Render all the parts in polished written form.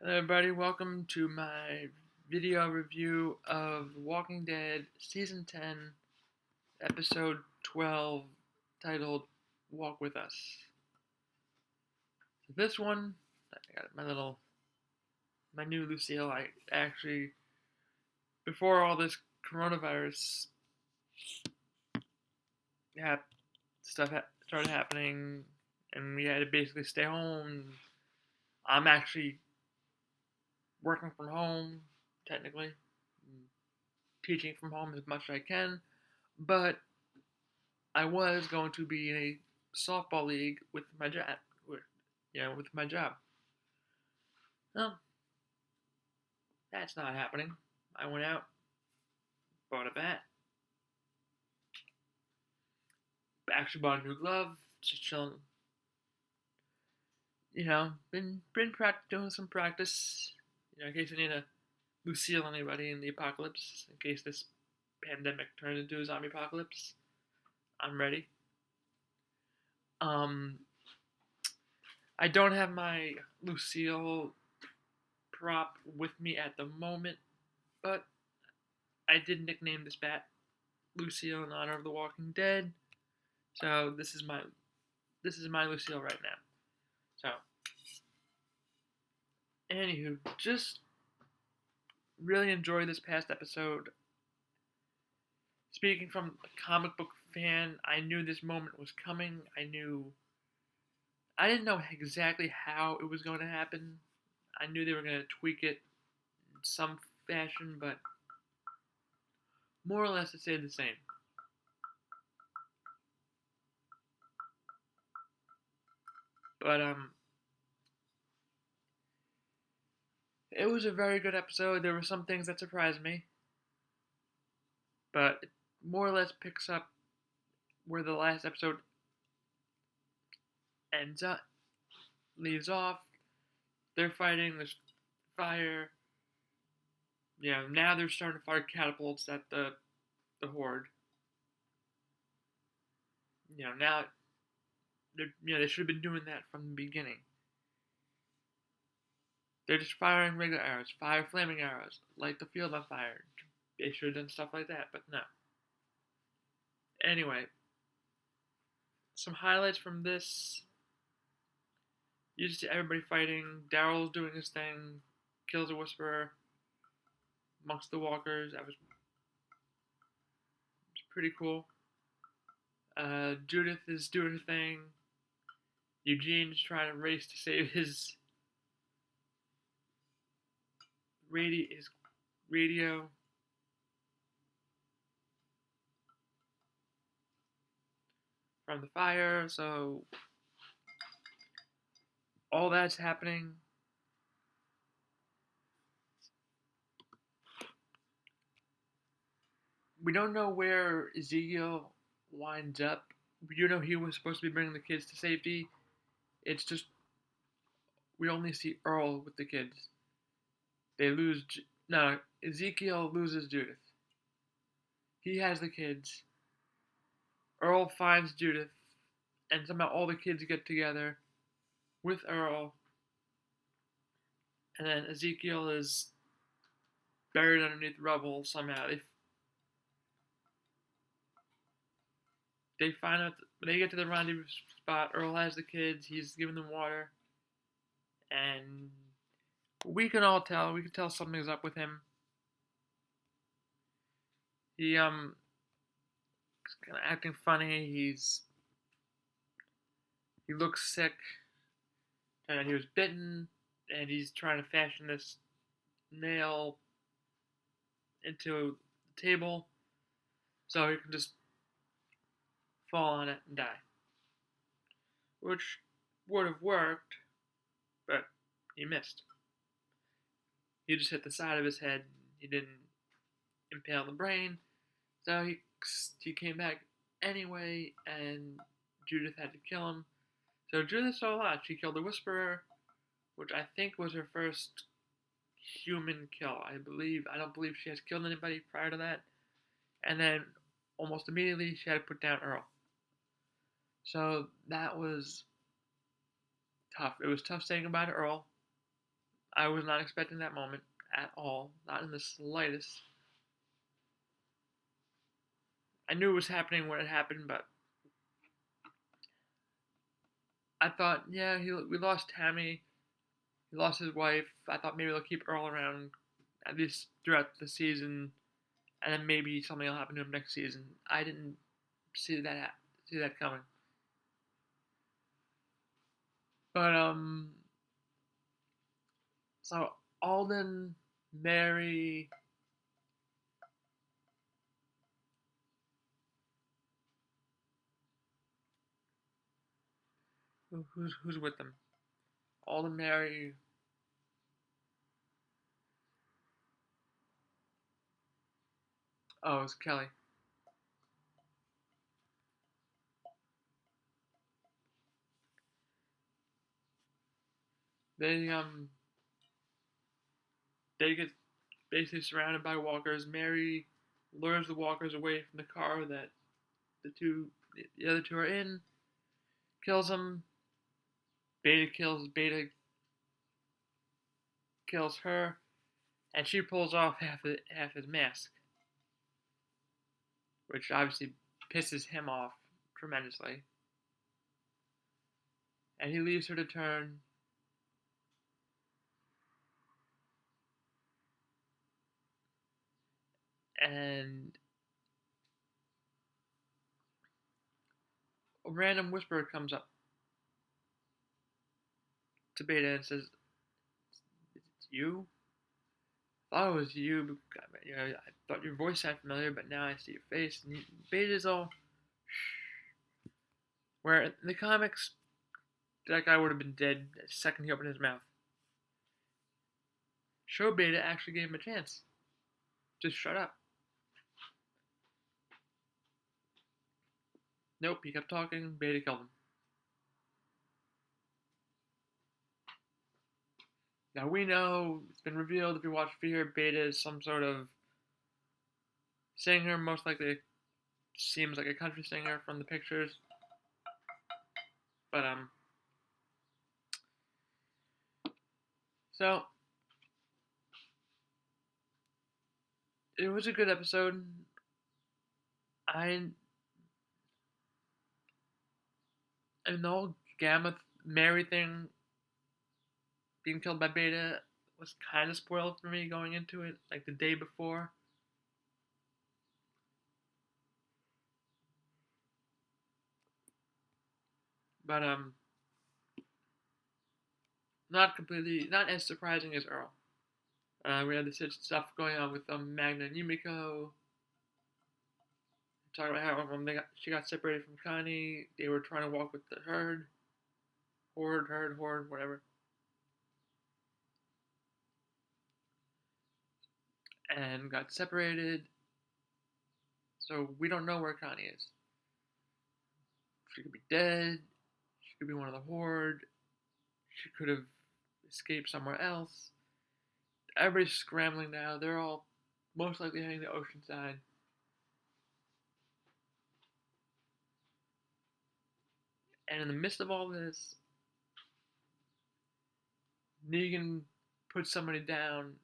Hello everybody, welcome to my video review of Walking Dead Season 10, Episode 12, titled Walk With Us. So this one, I got my new Lucille. I actually, before all this coronavirus started happening, and we had to basically stay home. I'm actually working from home, technically, teaching from home as much as I can, but I was going to be in a softball league with my job. With my job. Well, that's not happening. I went out, bought a bat, actually bought a new glove, just chilling. Been doing some practice. In case I need to Lucille anybody in the apocalypse, in case this pandemic turns into a zombie apocalypse, I'm ready. Um, I don't have my Lucille prop with me at the moment, but I did nickname this bat Lucille in honor of The Walking Dead. So this is my Lucille right now. So, anywho, just really enjoyed this past episode. Speaking from a comic book fan, I knew this moment was coming. I didn't know exactly how it was going to happen. I knew they were going to tweak it in some fashion, but more or less it stayed the same. But it was a very good episode. There were some things that surprised me, but it more or less picks up where the last episode ends up, leaves off. They're fighting. There's fire. Now they're starting to fire catapults at the horde. Now they should have been doing that from the beginning. They're just firing regular arrows, fire flaming arrows, light the field on fire. They should have done stuff like that, but no. Anyway, some highlights from this. You just see everybody fighting. Daryl's doing his thing, kills a whisperer amongst the walkers. That was pretty cool. Judith is doing her thing. Eugene's trying to race to save his radio. From the fire, so all that's happening. We don't know where Ezekiel winds up. We do know he was supposed to be bringing the kids to safety. It's just we only see Earl with the kids. They lose. No, Ezekiel loses Judith. He has the kids. Earl finds Judith, and somehow all the kids get together with Earl, and then Ezekiel is buried underneath rubble somehow. They find out when they get to the rendezvous spot. Earl has the kids. He's giving them water, and we can all tell. We can tell something's up with him. He is kind of acting funny. He looks sick. And he was bitten, and he's trying to fashion this nail into the table so he can just fall on it and die. Which would have worked, but he missed. He just hit the side of his head. He didn't impale the brain, so he came back anyway, and Judith had to kill him. So Judith saw a lot. She killed the Whisperer, which I think was her first human kill. I don't believe she has killed anybody prior to that. And then almost immediately she had to put down Earl. So that was tough. It was tough saying goodbye to Earl. I was not expecting that moment at all, not in the slightest. I knew it was happening when it happened, but I thought, yeah, we lost Tammy, he lost his wife. I thought maybe they'll keep Earl around at least throughout the season, and then maybe something will happen to him next season. I didn't see that coming. But so Alden, Mary, who's with them? Alden, Mary. Oh, it's Kelly. They they get basically surrounded by walkers. Mary lures the walkers away from the car that the other two are in. Kills them. Beta kills her, and she pulls off half his mask, which obviously pisses him off tremendously. And he leaves her to turn. And a random whisperer comes up to Beta and says, "It's you? I thought it was you. I thought your voice sounded familiar, but now I see your face." And Beta's all, where in the comics, that guy would have been dead the second he opened his mouth. Show Beta actually gave him a chance. Just shut up. Nope, he kept talking. Beta killed him. Now we know it's been revealed if you watch Fear, Beta is some sort of singer, most likely seems like a country singer from the pictures. But so it was a good episode. I and the whole Gamma Mary thing being killed by Beta was kind of spoiled for me going into it, like the day before. But not as surprising as Earl. We had this stuff going on with Magna and Yumiko. Talking about how she got separated from Connie. They were trying to walk with the horde, whatever. And got separated. So we don't know where Connie is. She could be dead. She could be one of the horde. She could have escaped somewhere else. Everybody's scrambling now. They're all most likely heading to Oceanside. And in the midst of all this, Negan puts somebody down,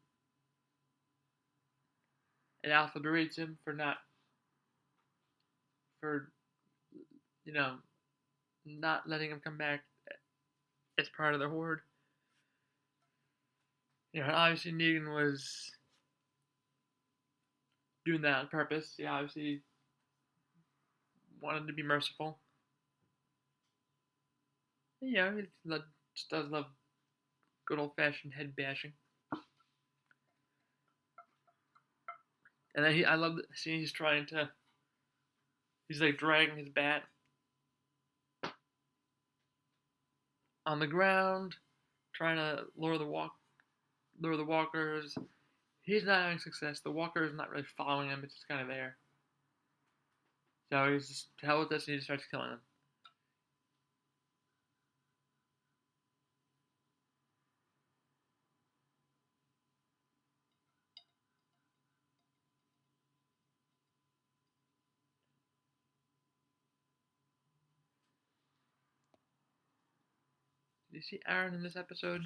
and Alpha berates him for you know not letting him come back as part of the horde. Obviously Negan was doing that on purpose. He obviously wanted to be merciful. He just does love good old fashioned head bashing. And then I love the scene he's like dragging his bat on the ground, trying to lure the walkers. He's not having success. The walker is not really following him. It's just kind of there. So he's just to hell with this, and he just starts killing them. Did you see Aaron in this episode?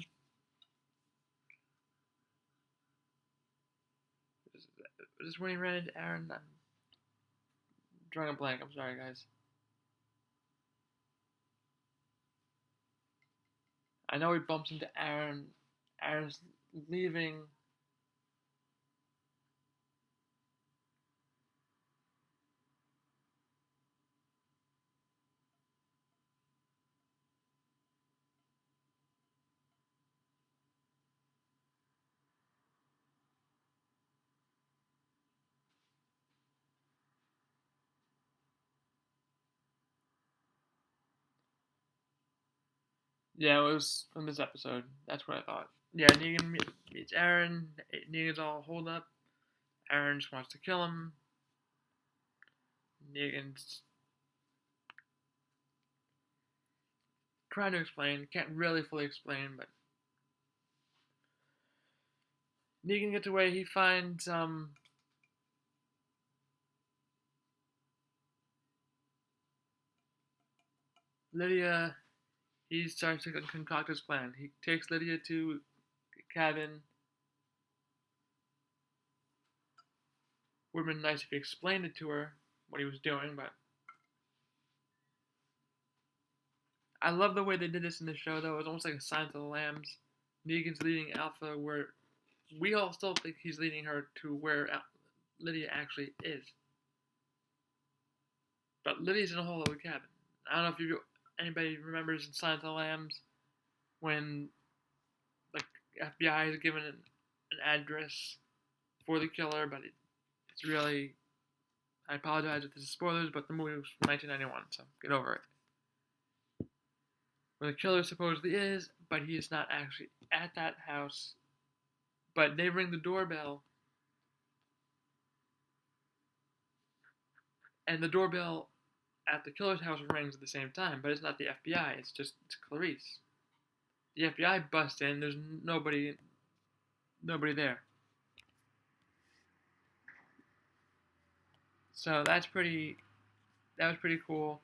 Is this when he ran into Aaron? I'm drawing a blank. I'm sorry, guys. I know he bumps into Aaron. Aaron's leaving. Yeah, it was from this episode. That's what I thought. Yeah, Negan meets Aaron. Negan's all holed up. Aaron just wants to kill him. Negan's trying to explain. Can't really fully explain, but Negan gets away. He finds Lydia. He starts to concoct his plan. He takes Lydia to a cabin. Would have been nice if he explained it to her what he was doing, but I love the way they did this in the show. Though it was almost like a Silence of the Lambs. Negan's leading Alpha where we all still think he's leading her to where Lydia actually is. But Lydia's in a whole other cabin. I don't know if anybody remembers in Silence of the Lambs when like FBI is given an address for the killer, but it's really. I apologize if this is spoilers, but the movie was from 1991, so get over it. Where the killer supposedly is, but he is not actually at that house. But they ring the doorbell, and the doorbell at the killer's house rings at the same time, but it's not the FBI, it's Clarice. The FBI busts in, there's nobody there. So that was pretty cool.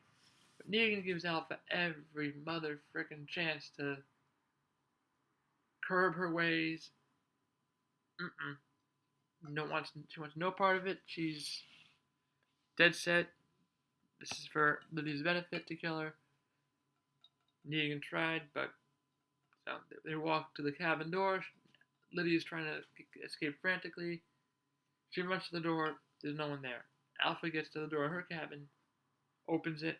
But Negan gives Alpha every mother frickin' chance to curb her ways. She wants no part of it. She's dead set. This is for Lydia's benefit to kill her. Negan tried, but so they walk to the cabin door. Lydia's trying to escape frantically. She runs to the door. There's no one there. Alpha gets to the door of her cabin, opens it,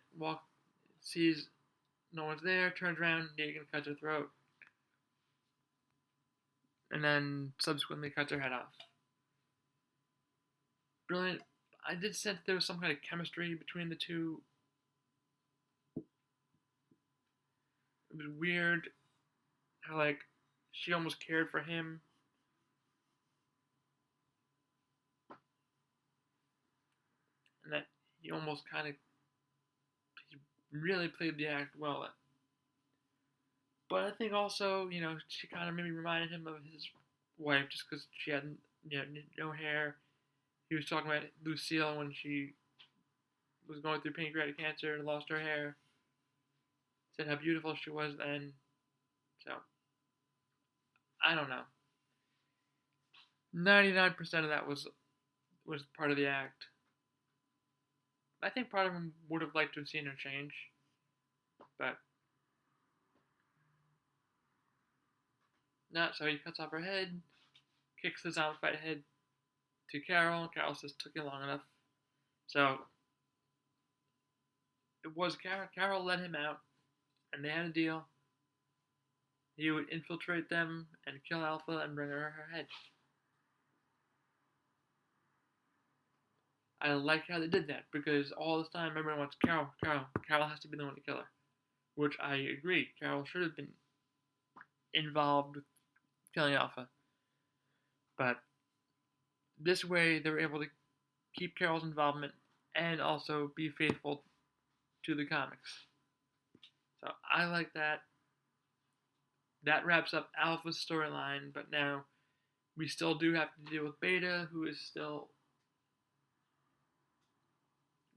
sees no one's there, turns around, Negan cuts her throat, and then subsequently cuts her head off. Brilliant. I did sense there was some kind of chemistry between the two. It was weird how, like, she almost cared for him. And that he almost he really played the act well. But I think also, she kind of maybe reminded him of his wife just because she had no hair. He was talking about Lucille when she was going through pancreatic cancer and lost her hair. Said how beautiful she was then. So, I don't know. 99% of that was part of the act. I think part of him would have liked to have seen her change. But not, so he cuts off her head, kicks the zombified head to Carol. Carol says, took you long enough. So, it was Carol. Carol let him out, and they had a deal. He would infiltrate them and kill Alpha and bring her head. I like how they did that, because all this time everyone wants Carol. Carol has to be the one to kill her. Which I agree. Carol should have been involved with killing Alpha. But this way they were able to keep Carol's involvement and also be faithful to the comics. So I like that. That wraps up Alpha's storyline, but now we still do have to deal with Beta, who is still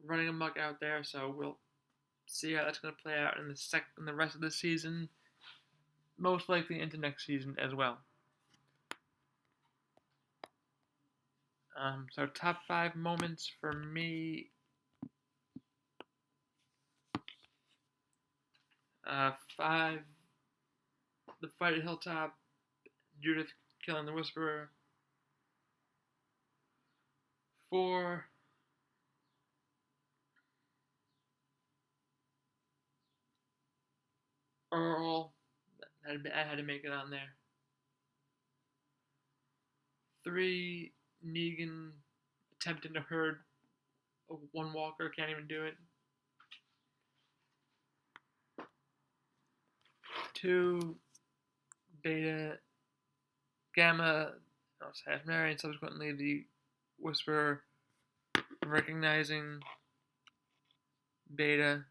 running amok out there, so we'll see how that's going to play out in the rest of the season, most likely into next season as well. So top 5 moments for me. Five, the fight at Hilltop, Judith killing the Whisperer. 4, Earl. I had to make it on there. 3, Negan attempting to herd one walker, can't even do it. 2, Beta, Gamma, slash Mary, and subsequently the Whisperer recognizing Beta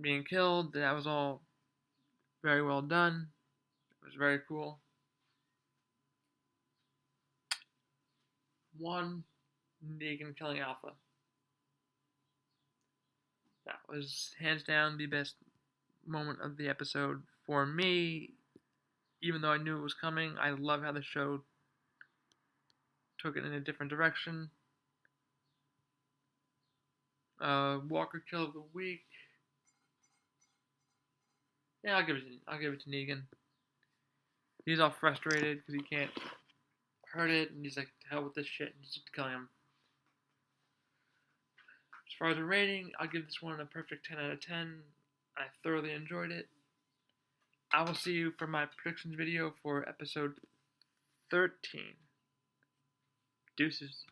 being killed. That was all very well done. It was very cool. 1, Negan killing Alpha. That was hands down the best moment of the episode for me. Even though I knew it was coming, I love how the show took it in a different direction. Walker kill of the week. Yeah, I'll give it to Negan. He's all frustrated because he can't hurt it, and he's like, "To hell with this shit," and he's just killing him. As far as a rating, I'll give this one a perfect 10 out of 10. I thoroughly enjoyed it. I will see you for my predictions video for episode 13. Deuces.